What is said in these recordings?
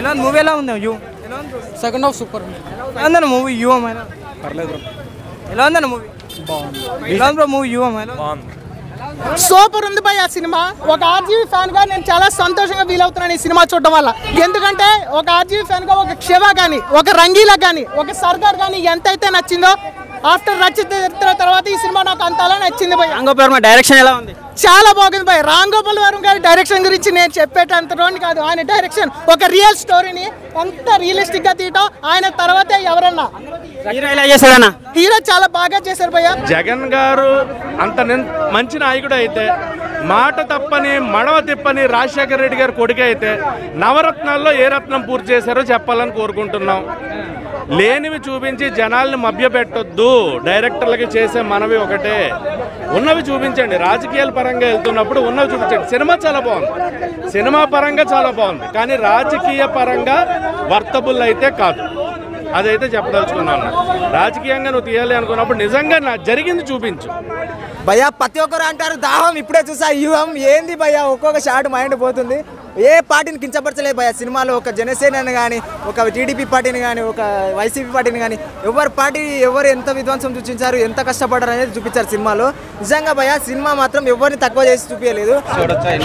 ఎలా మూవీ ఎలా ఉంది యూ ఎలా ఉంది సెకండ్ హాఫ్ సూపర్ ఎలా ఉందన్న మూవీ యూ అమ్మాయి పర్లేదు ఎలా ఉందన్న మూవీ బాగుంది ఎలా ఉంది బ్రో మూవీ యూ అమ్మాయి బాగుంది సూపర్ ఉంది భయ్ ఆ సినిమా. ఒక ఆర్జీవీ ఫ్యాన్ గా నేను చాలా సంతోషంగా ఫీల్ అవుతున్నాను ఈ సినిమా చూడడం వల్ల. ఎందుకంటే ఒక ఆర్జీవీ ఫ్యాన్ గా ఒక శివ కానీ, ఒక రంగీలా కానీ, ఒక సర్దార్ కానీ ఎంతైతే నచ్చిందో ఆఫ్టర్ రచిత తర్వాత ఈ సినిమా నాకు అంతలా నచ్చింది భయ్. డైరెక్షన్ ఎలా ఉంది? చాలా బాగుంది భయ్. రామ్ గోపాల్ వర్మ గారి డైరెక్షన్ గురించి నేను చెప్పేటంత రోని కాదు. ఆయన డైరెక్షన్ ఒక రియల్ స్టోరీని ఎంత రియలిస్టిక్ గా తీయటం ఆయన తర్వాతే ఎవరన్నా. హీరో చాలా బాగా చేశారు భయ్య. జగన్ గారు అంత మంచి నాయకుడు అయితే, మాట తప్పని మడవ తిప్పని రాజశేఖర రెడ్డి గారు కొడుకు అయితే నవరత్నాల్లో ఏ రత్నం పూర్తి చేశారో చెప్పాలని కోరుకుంటున్నాం. లేనివి చూపించి జనాల్ని మభ్యపెట్టొద్దు. డైరెక్టర్లకి చేసే మనవి ఒకటే, ఉన్నవి చూపించండి. రాజకీయాల పరంగా వెళ్తున్నప్పుడు ఉన్నవి చూపించండి. సినిమా చాలా బాగుంది, సినిమా పరంగా చాలా బాగుంది, కానీ రాజకీయ పరంగా వర్తబుల్ అయితే కాదు. అదైతే చెప్పదలుచుకున్నాను. రాజకీయంగా నువ్వు తీయాలి అనుకున్నప్పుడు నిజంగా జరిగింది చూపించు భయ్యా. ప్రతి ఒక్కరు అంటారు దాహం, ఇప్పుడే చూసా యూఎం ఏంది భయ్యా. ఒక్కొక్క షాట్ మైండ్ పోతుంది. ఏ పార్టీని కించపరచలేదు భయ్యా సినిమాలో. ఒక జనసేనని కానీ, ఒక టీడీపీ పార్టీని కానీ, ఒక వైసీపీ పార్టీని కానీ, ఎవరి పార్టీ ఎవరు ఎంత విధ్వంసం చూపించారు, ఎంత కష్టపడ్డారు అనేది చూపించారు సినిమాలో. నిజంగా భయ్యా సినిమా మాత్రం ఎవరిని తక్కువ చేసి చూపించలేదు.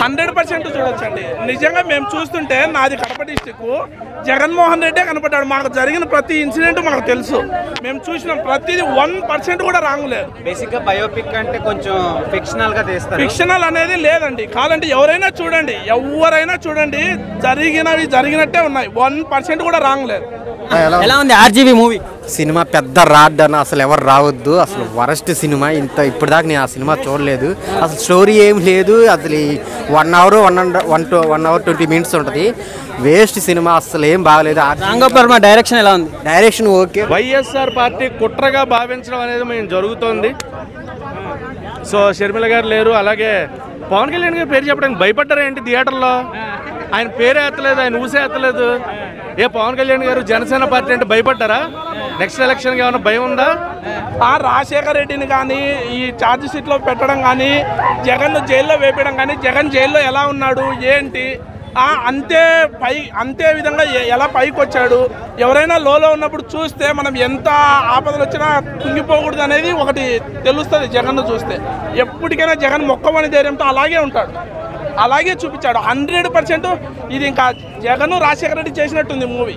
100% చూడొచ్చండి. నిజంగా మేము చూస్తుంటే నాది కడప డిస్టిక్, జగన్మోహన్ రెడ్డే కనపడ్డాడు. మాకు జరిగిన ప్రతి ఇన్సిడెంట్ మాకు తెలుసు. మేము చూసిన ప్రతిదీ 1% కూడా రాంగ్ లేదు. బేసిక్గా బయోపిక్ అంటే కొంచెం ఫిక్షనల్ గా తీస్తారు. ఫిక్షనల్ అనేది లేదండి. కాదండి ఎవరైనా చూడండి, ఎవరైనా చూడండి, జరిగినవి జరిగినట్టే ఉన్నాయి. 1% కూడా రాంగ్ లేదు. ఎలా ఉంది ఆర్జీవీ మూవీ? సినిమా పెద్ద రాడ్ అని అసలు ఎవరు రావద్దు. అసలు వరస్ట్ సినిమా. ఇప్పటిదాకా నేను ఆ సినిమా చూడలేదు. అసలు స్టోరీ ఏం లేదు. అసలు 1 hour 1 hour 20 minutes ఉంటుంది. Waste cinema. అసలు ఏం బాగలేదు. రామ్ గోపాల్ వర్మ డైరెక్షన్ ఎలా ఉంది? Direction okay. వైఎస్ఆర్ పార్టీ కుట్రగా భావించడం అనేది మేము జరుగుతోంది. సో షర్మిల గారు లేరు, అలాగే పవన్ కళ్యాణ్ గారి పేరు చెప్పడానికి భయపడ్డారా ఏంటి థియేటర్లో? ఆయన పేరే ఎత్తలేదు, ఆయన ఊసే ఎత్తలేదు. ఏ పవన్ కళ్యాణ్ గారు జనసేన పార్టీ అంటే భయపడ్డారా? నెక్స్ట్ ఎలక్షన్కి ఏమైనా భయం ఉందా? రాజశేఖర రెడ్డిని కానీ ఈ ఛార్జ్ షీట్లో పెట్టడం కానీ, జగన్ జైల్లో వేపడం కానీ, జగన్ జైల్లో ఎలా ఉన్నాడు ఏంటి, అంతే విధంగా ఎలా పైకి వచ్చాడు. ఎవరైనా లోలో ఉన్నప్పుడు చూస్తే మనం ఎంత ఆపదలు వచ్చినా కుంగిపోకూడదు అనేది ఒకటి తెలుస్తుంది జగన్ను చూస్తే. ఎప్పటికైనా జగన్ మొక్కమని ధైర్యంతో అలాగే ఉంటాడు, అలాగే చూపించాడు. 100% ఇది ఇంకా జగన్ రాజశేఖర రెడ్డి చేసినట్టుంది మూవీ.